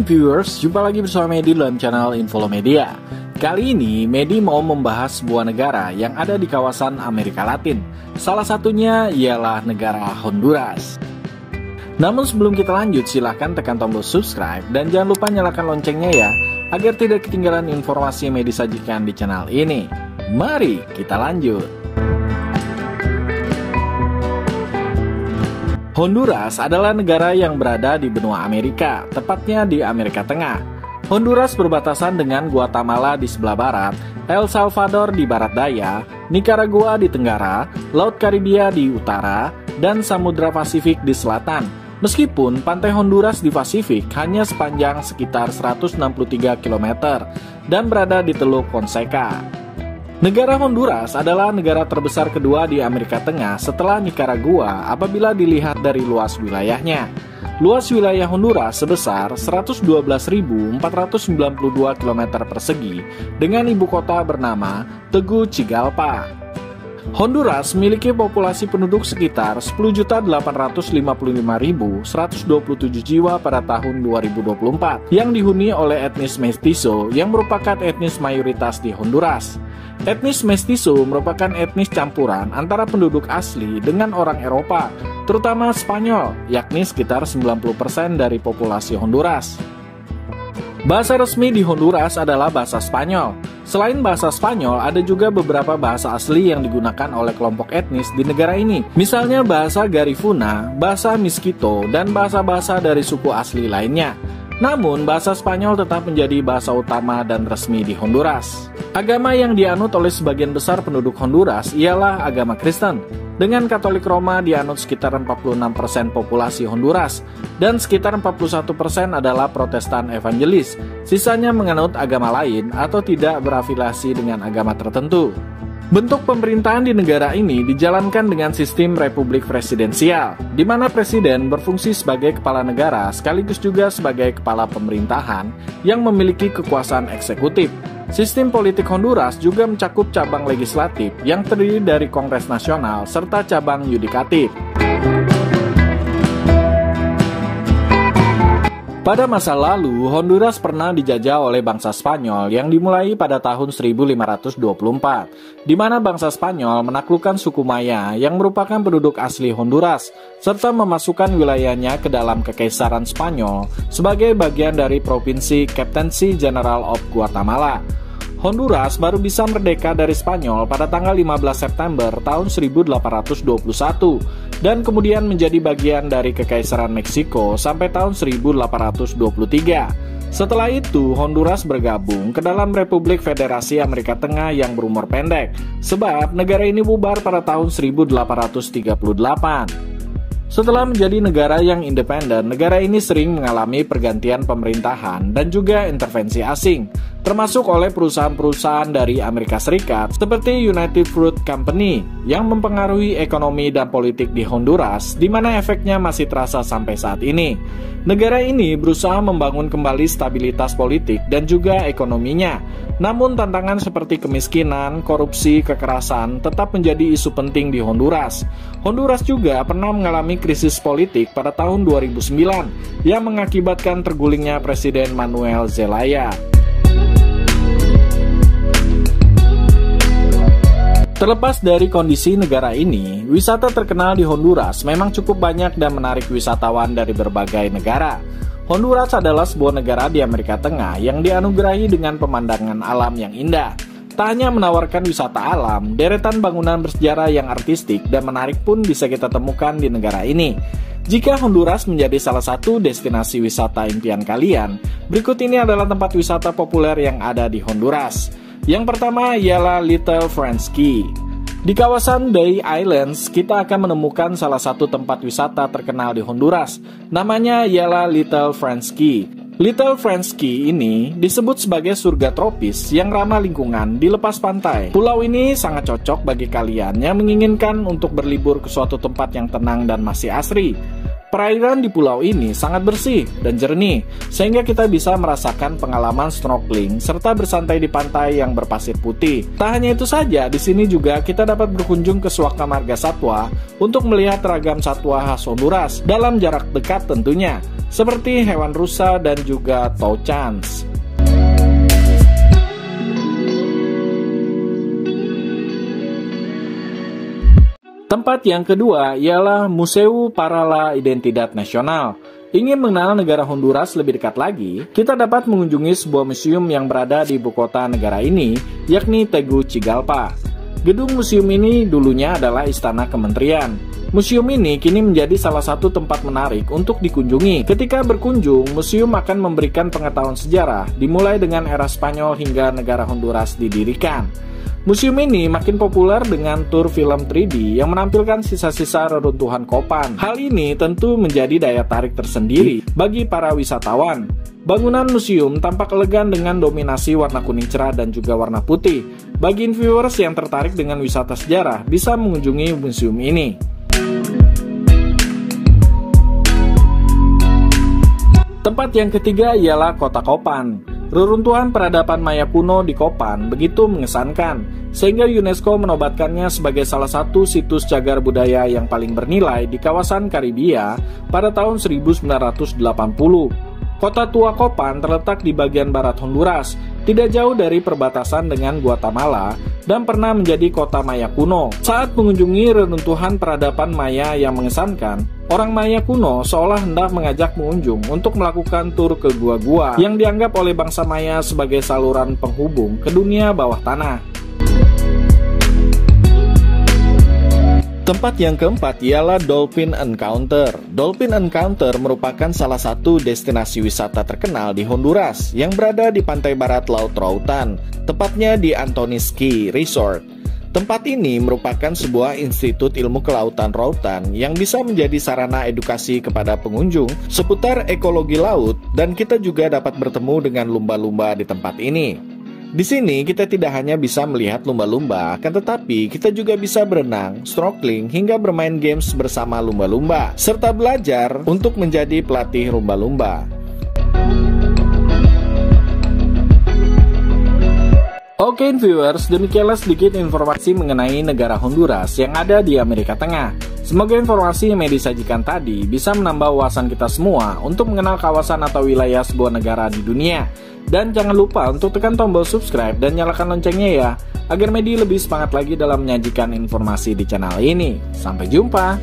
morning viewers, jumpa lagi bersama Medi dalam channel Infolomedia. Kali ini Medi mau membahas sebuah negara yang ada di kawasan Amerika Latin. Salah satunya ialah negara Honduras. Namun sebelum kita lanjut, silahkan tekan tombol subscribe dan jangan lupa nyalakan loncengnya ya, agar tidak ketinggalan informasi yang Medi sajikan di channel ini. Mari kita lanjut. Honduras adalah negara yang berada di benua Amerika, tepatnya di Amerika Tengah. Honduras berbatasan dengan Guatemala di sebelah barat, El Salvador di barat daya, Nicaragua di tenggara, Laut Karibia di utara, dan Samudra Pasifik di selatan. Meskipun pantai Honduras di Pasifik hanya sepanjang sekitar 163 km dan berada di Teluk Fonseca. Negara Honduras adalah negara terbesar kedua di Amerika Tengah setelah Nicaragua apabila dilihat dari luas wilayahnya. Luas wilayah Honduras sebesar 112.492 km persegi dengan ibu kota bernama Tegucigalpa. Honduras memiliki populasi penduduk sekitar 10.855.127 jiwa pada tahun 2024 yang dihuni oleh etnis Mestizo yang merupakan etnis mayoritas di Honduras. Etnis Mestizo merupakan etnis campuran antara penduduk asli dengan orang Eropa, terutama Spanyol, yakni sekitar 90% dari populasi Honduras. Bahasa resmi di Honduras adalah bahasa Spanyol. Selain bahasa Spanyol, ada juga beberapa bahasa asli yang digunakan oleh kelompok etnis di negara ini. Misalnya bahasa Garifuna, bahasa Miskito, dan bahasa-bahasa dari suku asli lainnya. Namun, bahasa Spanyol tetap menjadi bahasa utama dan resmi di Honduras. Agama yang dianut oleh sebagian besar penduduk Honduras ialah agama Kristen. Dengan Katolik Roma dianut sekitar 46% populasi Honduras, dan sekitar 41% adalah Protestan Evangelis. Sisanya menganut agama lain atau tidak berafiliasi dengan agama tertentu. Bentuk pemerintahan di negara ini dijalankan dengan sistem republik presidensial, di mana presiden berfungsi sebagai kepala negara sekaligus juga sebagai kepala pemerintahan yang memiliki kekuasaan eksekutif. Sistem politik Honduras juga mencakup cabang legislatif yang terdiri dari Kongres Nasional serta cabang yudikatif. Pada masa lalu, Honduras pernah dijajah oleh bangsa Spanyol yang dimulai pada tahun 1524, di mana bangsa Spanyol menaklukkan suku Maya yang merupakan penduduk asli Honduras, serta memasukkan wilayahnya ke dalam Kekaisaran Spanyol sebagai bagian dari Provinsi Captaincy General of Guatemala. Honduras baru bisa merdeka dari Spanyol pada tanggal 15 September tahun 1821 dan kemudian menjadi bagian dari Kekaisaran Meksiko sampai tahun 1823. Setelah itu, Honduras bergabung ke dalam Republik Federasi Amerika Tengah yang berumur pendek, sebab negara ini bubar pada tahun 1838. Setelah menjadi negara yang independen, negara ini sering mengalami pergantian pemerintahan dan juga intervensi asing, termasuk oleh perusahaan-perusahaan dari Amerika Serikat seperti United Fruit Company yang mempengaruhi ekonomi dan politik di Honduras, di mana efeknya masih terasa sampai saat ini. Negara ini berusaha membangun kembali stabilitas politik dan juga ekonominya. Namun tantangan seperti kemiskinan, korupsi, kekerasan tetap menjadi isu penting di Honduras. Honduras juga pernah mengalami krisis politik pada tahun 2009 yang mengakibatkan tergulingnya Presiden Manuel Zelaya. Terlepas dari kondisi negara ini, wisata terkenal di Honduras memang cukup banyak dan menarik wisatawan dari berbagai negara. Honduras adalah sebuah negara di Amerika Tengah yang dianugerahi dengan pemandangan alam yang indah. Tak hanya menawarkan wisata alam, deretan bangunan bersejarah yang artistik dan menarik pun bisa kita temukan di negara ini. Jika Honduras menjadi salah satu destinasi wisata impian kalian, berikut ini adalah tempat wisata populer yang ada di Honduras. Yang pertama ialah Little French Key. Di kawasan Bay Islands, kita akan menemukan salah satu tempat wisata terkenal di Honduras. Namanya ialah Little French Key. Little French Key ini disebut sebagai surga tropis yang ramah lingkungan di lepas pantai. Pulau ini sangat cocok bagi kalian yang menginginkan untuk berlibur ke suatu tempat yang tenang dan masih asri. Perairan di pulau ini sangat bersih dan jernih, sehingga kita bisa merasakan pengalaman snorkeling serta bersantai di pantai yang berpasir putih. Tak hanya itu saja, di sini juga kita dapat berkunjung ke Suaka Marga Satwa untuk melihat ragam satwa khas Honduras dalam jarak dekat tentunya, seperti hewan rusa dan juga toucans. Tempat yang kedua ialah Museu para la Identidad Nacional. Ingin mengenal negara Honduras lebih dekat lagi, kita dapat mengunjungi sebuah museum yang berada di ibu kota negara ini, yakni Tegucigalpa. Gedung museum ini dulunya adalah istana kementerian. Museum ini kini menjadi salah satu tempat menarik untuk dikunjungi. Ketika berkunjung, museum akan memberikan pengetahuan sejarah, dimulai dengan era Spanyol hingga negara Honduras didirikan. Museum ini makin populer dengan tur film 3D yang menampilkan sisa-sisa reruntuhan Copan. Hal ini tentu menjadi daya tarik tersendiri bagi para wisatawan. Bangunan museum tampak elegan dengan dominasi warna kuning cerah dan juga warna putih. Bagi viewers yang tertarik dengan wisata sejarah, bisa mengunjungi museum ini. Tempat yang ketiga ialah Kota Copan. Reruntuhan peradaban Maya kuno di Copan begitu mengesankan, sehingga UNESCO menobatkannya sebagai salah satu situs cagar budaya yang paling bernilai di kawasan Karibia pada tahun 1980. Kota tua Copan terletak di bagian barat Honduras, tidak jauh dari perbatasan dengan Guatemala, dan pernah menjadi kota Maya kuno. Saat mengunjungi reruntuhan peradaban Maya yang mengesankan, orang Maya kuno seolah hendak mengajak pengunjung untuk melakukan tur ke gua-gua yang dianggap oleh bangsa Maya sebagai saluran penghubung ke dunia bawah tanah. Tempat yang keempat ialah Dolphin Encounter. Dolphin Encounter merupakan salah satu destinasi wisata terkenal di Honduras yang berada di pantai barat Laut Rautan, tepatnya di Antonis Key Resort. Tempat ini merupakan sebuah institut ilmu kelautan Rautan yang bisa menjadi sarana edukasi kepada pengunjung seputar ekologi laut, dan kita juga dapat bertemu dengan lumba-lumba di tempat ini. Di sini kita tidak hanya bisa melihat lumba-lumba, akan tetapi kita juga bisa berenang, snorkeling, hingga bermain games bersama lumba-lumba, serta belajar untuk menjadi pelatih lumba-lumba. Oke viewers, demikianlah sedikit informasi mengenai negara Honduras yang ada di Amerika Tengah. Semoga informasi yang disajikan tadi bisa menambah wawasan kita semua untuk mengenal kawasan atau wilayah sebuah negara di dunia. Dan jangan lupa untuk tekan tombol subscribe dan nyalakan loncengnya ya, agar Medi lebih semangat lagi dalam menyajikan informasi di channel ini. Sampai jumpa!